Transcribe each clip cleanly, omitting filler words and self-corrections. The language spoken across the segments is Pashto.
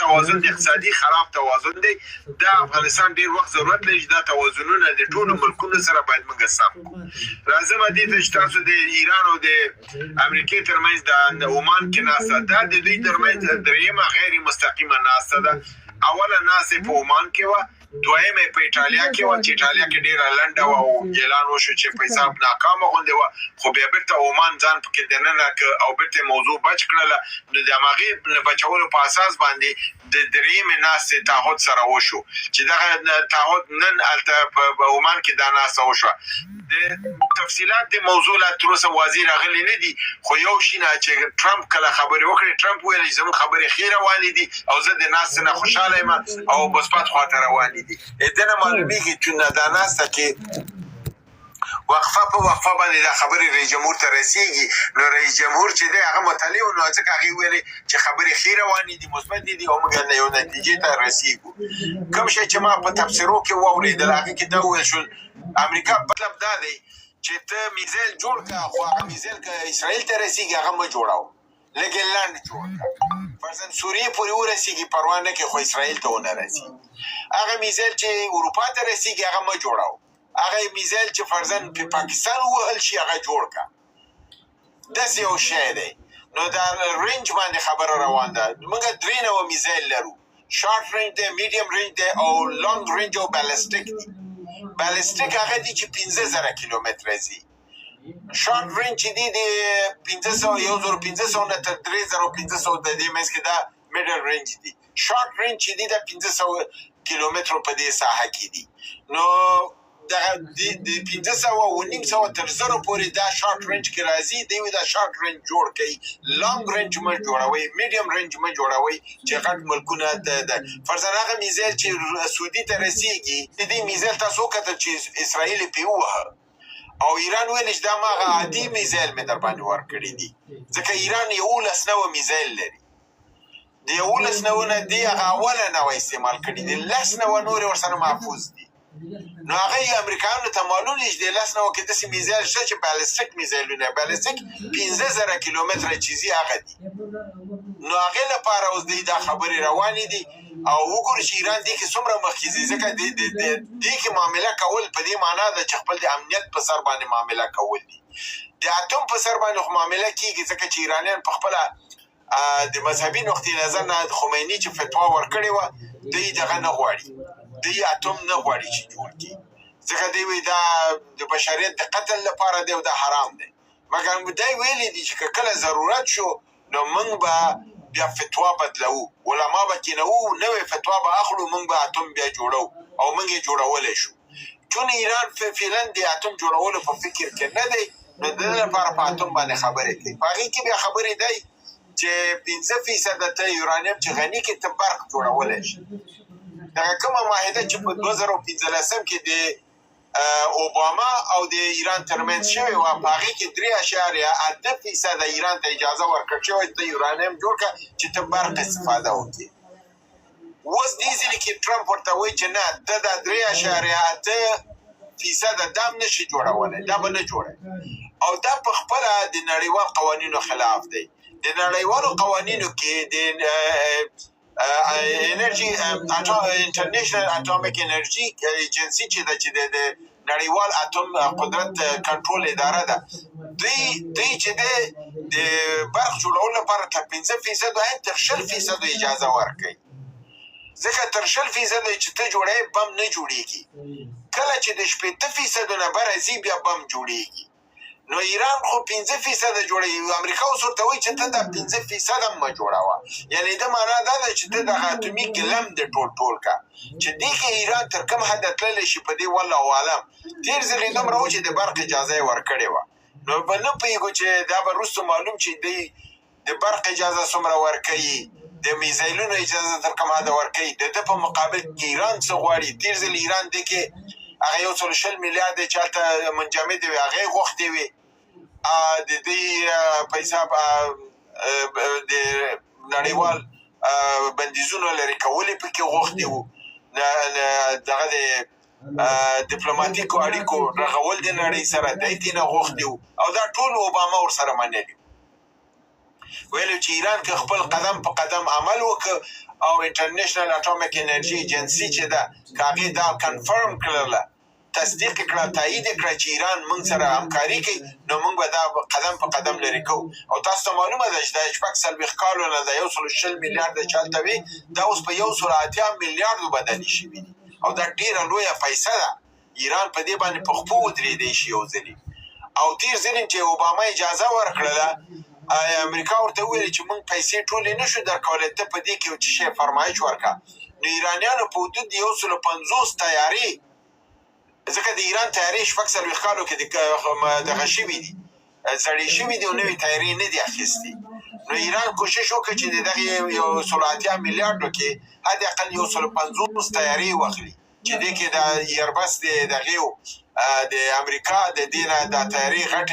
توازن د اقتصادي خراب توازن دی دا افغانستان ډیر وخت ضرورت لري دا توازنونه د ټولو ملکونو سره باید موږ سم راځم دې ته تاسو د ایران او د امریکای ترمنځ د عمان کې ناسته دا د دوی ترمنځ دریمه غیر مستقیمه ناسته ده اوله ناسته په عمان کې و دویمه په ایټالیا کې و چې ایټالیا کې ډیره لنډه و او اعلان وشو چې په حساب ناکامه غونډه و خو بیا بیرته عمان ځان پکې دننه او بیرته موضوع بچ کړله نو د هغې بچولو په اساس باندې د دریمه ناسته تعهد سره وشو چې دغه تعهد نن هلته په عمان کې دا ناسته وشوه د تفصیلات د موضوع لا تر اوسه واضح راغلي نه دي خو یو شی نه چې ټرمپ کله خبرې وکړې ټرمپ ویل چې زموږ خبرې ښې روانې دي او زه د ناستې نه خوشحاله یم او مثبت خواته روانې دي دنه معلومیږي چې دا ناسته کې وقفه په وقفه باندې دا خبرې رئیس جمهور ته رسیږي نو رئیس جمهور چې دی هغه مطلع و نو ځکه هغې ویلې چې خبرې ښې روانې دي مثبت دي او موږ یو نتیجې ته رسیږو کوم شی چې ما په تفسیرو کې واورېدل هغې کې دا وویل شول امریکا مطلب دا دی چې ته میزایل جوړ کړه خو هغه میزایل که اسرائیل ته رسیږي هغه مه جوړوه لږ لنډ جوړ کړه فرضاً سوریې پورې ورسیږي پروا نه کوي خو اسرائیل ته ونه رسیږي هغه میزایل چې اروپا ته رسیږي هغه مه جوړوه هغه میزایل چې فرضاً په پاکستان ووهل شي هغه جوړ کړه داسې یو شی دی نو دا رینج باندې خبره روان ده موږ 3 نوع میزایل لرو شارټ رینج دی میډیم رینج دی او لانګ رینج او بالستیک دی بالستیک هغه دی چې 15000 کیلومتره ځي شارټ رینج چې دی د 1500 نه تر 3500 د دې منځ کې دا میډل رینج دی شارټ رینج چې دی د 500 کیلومترو په دې ساحه کې دی نو د 500 او 900 تر 1000 پورې دا شارټ رینج کې راځي دوی دا شارټ رینج جوړ کوي لانګ رینج مه جوړوي میډیم رینج مه جوړوي چې غټ ملکونه د فرضاً هغه میزایل چې سعودي ته رسیږي د دې میزایل تاسو وکتل چې اسرائیل پې ووهه او ایران ویل چې دا ما هغه عادي میزایل مې در باندې ورکړي دي ځکه ایران 11 نوع میزایل لري د 11 نوعونه دی هغه اوله نوع استعمال کړي دي 10 نوع نور ورسره محفوظ دي نو هغه امریکایانو ته معلوم دي چې د 10 نوع کې داسې میزایل شته چې بالستیک میزایلونه بالستیک 15000 کیلومتره چې ځي هغه دي نو هغې لپاره اوس دوی دا خبرې روانې دي او وګورو چې ایران دې کې څومره مخکې ځي ځکه دې کې معامله کول په دې معنا ده چې خپل د امنیت په سر باندې معامله کول دي د اتوم په سر باندې خو معامله کېږي ځکه چې ایرانیان په خپله د مذهبي نقطې نظر نه خمیني چې فتوا ورکړې وه دوی دغه نه غواړي دوی اتوم نه غواړي چې جوړ کړي ځکه دوی وایي دا د بشریت د قتل لپاره دی او دا حرام دی مګر دوی ویلي دي چې کله ضرورت شو نو موږ به بیا فتوا بدلو علما به کېنوو نوې فتوا به اخلو موږ به اتوم بیا جوړو او موږ یې جوړولی شو چون ایران فعلا د اتوم جوړولو په فکر کې نه دی نو د دې لپاره په اتوم باندې خبرې کوي په هغې کې بیا خبرې دی چې 15% ته یورانیم چې غني کې ته برق جوړولی شي دغه کومه معاهده چې په 2015 کې د اوباما او د ایران ترمنځ شوې وه په هغې کې 3.8% ایران ته اجازه ورکړل شوې ته یورانیم جوړ کړه چې ته برق استفاده وکړي اوس دې ځینې کې ټرمپ ورته وایي چې نه ته دا 3.8% دا هم نشي جوړولی دا به نه جوړوي او دا په خپله د نړیوال قوانینو خلاف دی د نړیوالو قوانینو کې د انرژي انټرنیشنل اټومیک انرژي ایجنسي چې د نړیوال اتوم قدرت کنټرول اداره ده دوی چې د برق جوړولو لپاره تر 15% او تر 10% اجازه ورکوي ځکه تر 10% چې ته جوړوې بم نه جوړېږي کله چې د 80% نه بره ځي بیا بم جوړېږي نو ایران خو 15% جوړوي امریکا اوس ورته وایي چې ته دا 15% هم مه جوړوه یعنې د معنا دا ده چې ته دغه اتومي ګلم د ټول کا چې دې کې ایران تر کوم حده تللی شي په دې والله عالم تېر ځل یې دومره و چې د برق اجازه یې ورکړې وه نو به نه پوهېږو چې دا به وروسته معلوم چې دوی د برق اجازه څومره ورکوي د میزایلونو اجازه تر کوم حده ورکوي د ده په مقابل کې ایران څه غواړي تېر ځل ایران دې کې هغه 120 میلیارده چې هلته منجمدې وې هغې غوښتې وې د دې په حساب د نړیوال بندیزونو لرې کول یې پکې غوښتي وو دغه د ډیپلوماتیکو اړیکو رغول د نړۍ سره دی ترې نه غوښتي وو او دا ټول اوباما ورسره منلي ویلو چې ایران که خپل قدم په قدم عمل وکړ او انټرنیشنل اټومیک انرژي ایجنسی چې ده هغې دا کنفرم کړله تصدیق کړه تایید کړه چې ایران موږ سره همکاري کوي نو موږ به دا قدم په قدم لرې کوو او تاسو ته معلومه ده چې دا شپږ څلوېښت کالو نه د 120 میلیارده چې هلته وي دا اوس په 180 میلیاردو بدلې شوي دي او دا ډېره لویه پیسه ده ایران په دې باندې په خپو ودرېدی شي یو ځلې او تېر ځل چې اوباما اجازه ورکړله امریکا ورته وویل چې موږ پیسې ټولې نشو درکولی ته په دې کې یو څه شی فرمایش ورکړه نو ایرانیانو په حدود 150 تیارې ځکه د ایران تیارې شپږ څلوېښت کالو کې دغه شوي دي زړې شوي دي او نوې تیارې نه دي اخیستې نو ایران کوشش وکړه چې د دغې 180 میلیاردو کې حداقل 150 تیارې واخلي چې دې کې د ایربس د دغې د امریکا د دې نه دا تیارې غټ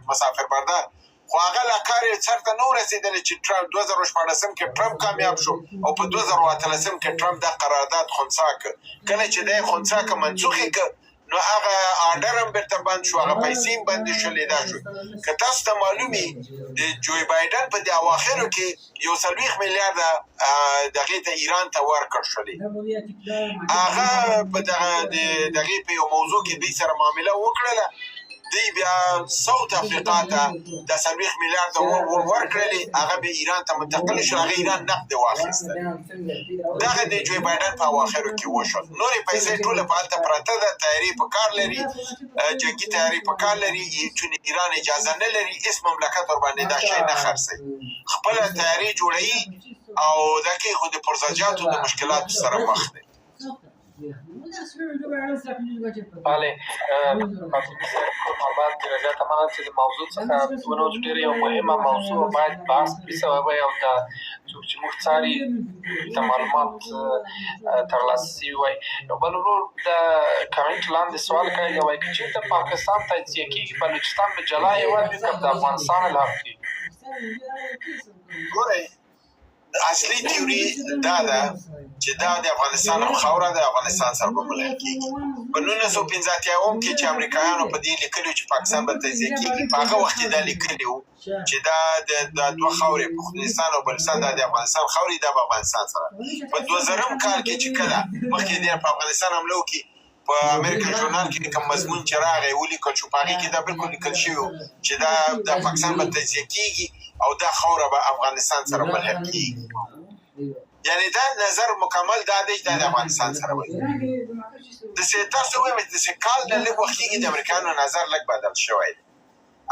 مسافر بردار خو هغه لا کار یې سر ته نه ورسېدلی چې ټرمپ 2014 کې ټرمپ کامیاب شو او په 2018 کې ټرمپ دا قرارداد خنثی کړ کله چې دی خنثی کړ منسوخ یې کړ نو هغه آرډر هم بیرته بند شو هغه پیسې هم بندې شولې دا شو که تاسو ته معلوم وي د جوی بایډن په دې اواخرو کې 140 میلیارده دغې ته ایران ته ورکړ شولې هغه په دغې په یو موضوع کې دوی سره معامله وکړله دوی بیا ساوت افریقا ته د 40 میلیارده ورکړلې هغه به ایران ته منتقل شو هغه ایران نقد واخیستل دغه د جوی بایډن په اواخرو کې وشول نورې پیسې ټوله په هلته پرته ده تیارې په کار لري جنګي تیارې په کار لري چون ایران اجازه نه لري هېڅ مملکت ورباندې دا شی نه خرڅوي خپله تیارې جوړوي او دا کې خو د پرزاجاتو د مشکلاتو سره مخ دی بله معلومات ډېره زیاته مننه چې د موضوع څخه ونو ډېره یو مهمه موضوع باید بحث پرې سوی وی او د څوک چې موږ څاري د معلومات ترلاسه سوي وی نو بل ورور د کمنټ لاندې سوال کوي وایي که چېرته پاکستان تجزیه کېږي بلوچستان به جلا هېواد وي که د افغانستان الحق کېږي ګورئ اصلي تیوري دا ده چې دا د افغانستان خاوره د افغانستان سره به ملحق کېږي په 1985 کې چې امریکایانو په دې لیکلي چې پاکستان به تجزیه کېږي په هغه وخت کې دا لیکلي وو چې دا د دوه خاورې پښتونستان او بلوچستان دا د افغانستان خاورې دا به افغانستان سره په 2000 کال کې چې کله مخکې د په افغانستان حمله وکړي په امریکن ژورنال کې کوم مضمون چې راغی ولیکل شو په هغې کې دا بالکل لیکل شوي وو چې دا د پاکستان به تجزیه کېږي او دا خاوره به افغانستان سره ملحق کېږي یعنی دا نظر مکمل دا دی چې د افغانستان سره وي داسې تاسو ووایم چې داسې کال نه لږ وخت کېږي د امریکایانو نظر لږ بدل شوی دی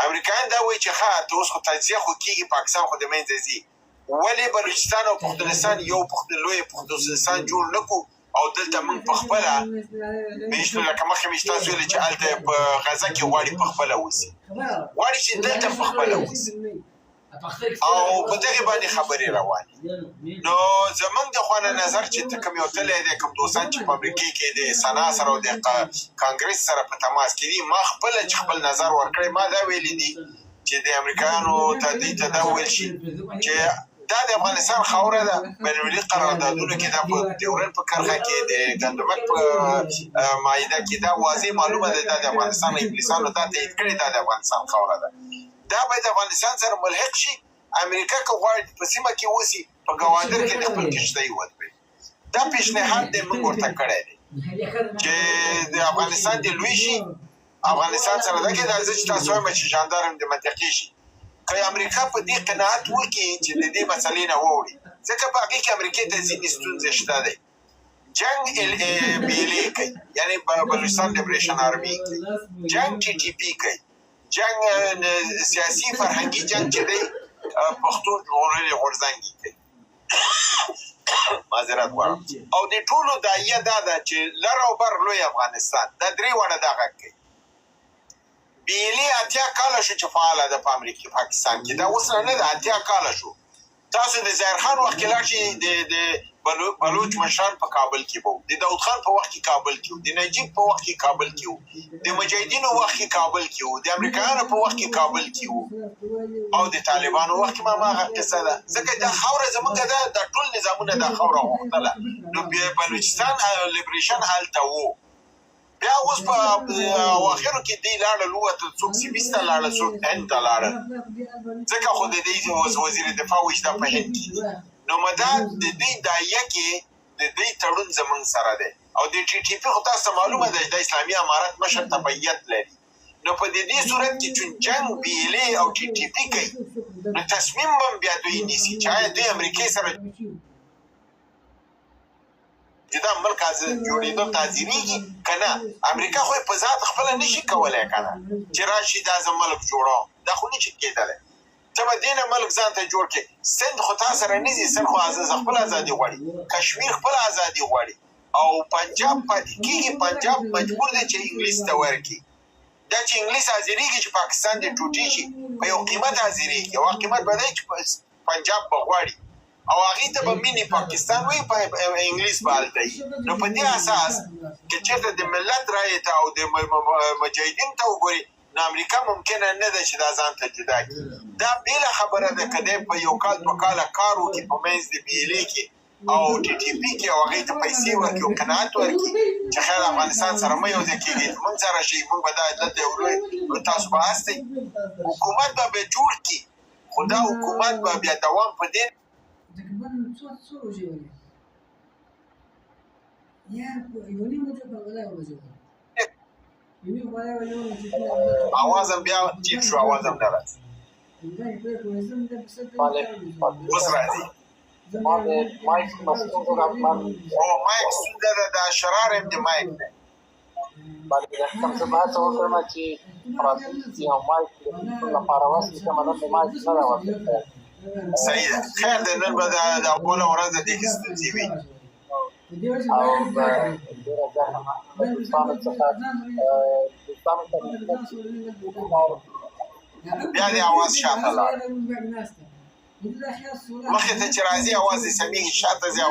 امریکایان دا وایي چې ښه ته اوس خو تجزیه خو کېږي پاکستان خو د منځه ځي ولې بلوچستان او پښتونستان یو لوی پښتونستان جوړ نه کړو او دلته موږ په خپله میشتو لکه مخکې مې تاسو ویلې چې هلته په غزه کې غواړي په خپله اوسي غواړي چې دلته په خپله اوسي او په دغې باندې خبرې روانې نو زمونږ د خوا نه نظر چې ته کوم یو تللی دی کوم دوستان چې په امریکې کې د سنا سره او د کانګرس سره په تماس کې دي ما خپله چې خپل نظر ورکړی ما دا ویلي دي چې د امریکایانو ته دوی ته دا وویل شي چې دا د افغانستان خاوره ده بینالمللي قراردادونو کې دا په ډیورنډ په کرښه کې د ګندمک په معاهده کې دا واضح معلومه ده دا د افغانستان انګلیسانو دا تایید کړې دا د افغانستان خاوره ده دا باید افغانستان سره ملحق شي امریکا که غواړي په سیمه کې اوسي په ګوادر کې د خپل کشتۍ ودرېږي دا پیشنهاد دی موږ ورته کړی دی چې د افغانستان د لوی شي افغانستان سره دا کې دا زه چې تاسو وایم چې ژاندارم د منطقي شي که امریکا په دې قناعت وکړي چې د دې مسلې نه واوړي ځکه په هغې کې امریکې ته ځینې ستونزې شته دی جنگ BLA کوي یعنې بلوچستان لیبریشن آرمي کوي جنگ TTP کوي جنگ سیاسي فرهنګي جنگ چې دی پښتو ژغورلې غورځنګي کوي معذرت غواړم او د ټولو داعیه دا ده چې لر او بر لوی افغانستان دا درې واړه دا غږ کوي BLA 80 کاله شو چې فعاله ده په امریکا پاکستان کې دا اوس نه ده 80 کاله شو تاسو د ظاهر خان وخت کې لاړ شئ د بلوچ مشران په کابل کې وو د داود خان په وخت کې کابل کې وو د نجیب په وخت کې کابل کې وو د مجاهدینو وخت کې کابل کې وو د امریکایانو په وخت کې کابل کې وو او د طالبانو وخت کې ما هغه قصه ده ځکه دا خاوره زموږ ده د ټول نظامونه دا خاوره غوښتله نو بلوچستان لیبریشن هلته وو بیا اوس په اواخرو کې دی لاړل ووتل، څوک سویس ته لاړل، څوک هند ته لاړل، ځکه خو د دې وزیر دفاع وایي چې دا په هند کې دي. نو مدا د دوی دایه کې د دوی تړون زمونږ سره دی او د ټي ټي پي خو تاسو معلومه ده د اسلامي امارت مشر تبعیت لري. نو په دې صورت کې چې جنگ بیلې او ټي ټي پي کوي نو تصمیم هم بیا دوی نیسي چې آیا دوی امریکې سره جدا ملک جوړېدو ته حاضرېږي که نه. امریکا خو په ذات خپله نشي کولی که نه چې راشي دا زه ملک جوړوم، دا خو نشي کېدلی. ته به دې نه ملک ځان ته جوړ کړې. سند خو تا سره نه ځي، سند خو خپله ازادي غواړي، کشمیر خپله ازادي غواړي او پنجاب پاتې کېږي. پنجاب مجبور دی چې انګلیس ته ورکړي. دا چې انګلیس حاضرېږي چې پاکستان دې ټوټې شي په یو قیمت حاضرېږي او قیمت به دی چې پنجاب به غواړي او هغې ته به مینې پاکستان وایي په انګلیس به هلته وي. نو په دې اساس که چېرته د ملت رایې ته او د مجاهدینو ته وګوري نو امریکا ممکنه نه ده چې دا ځان ته جدا کړي. دا بېله خبره ده که دی په یو کال 2 کاله کار وکړي په منځ د بیلې کې او ټي ټي پي کې او هغې ته پیسې ورکړي او قناعت ورکړي چې خیر افغانستان سره مه یو ځای کېږئ، موږ سره شئ، موږ به دا دلته یو لوی تاسو به هستئ. حکومت به بیا جوړ کړي خو دا حکومت به بیا دوام په دې آوازم بیا ټیټ شو، آوازم نه راځي. اوس راځي. مایک ستونزه ده. او مایک ستونزه ده، دا شرار یم د مایک دی. کوم څه به هڅه وکړم چې فرانسوي او مایک د ټول لپاره وصل کړم، نن د مایک نه ده وصل کړی. صحیح ده، خیر ده، نن به د اوله ورځ د دې کې ستونزې وي او ډېره زحمه د دوستانو څخه بیا د اواز شاته لاړ. مخې ته چې راځي اواز یې سمیږي، شاته ځي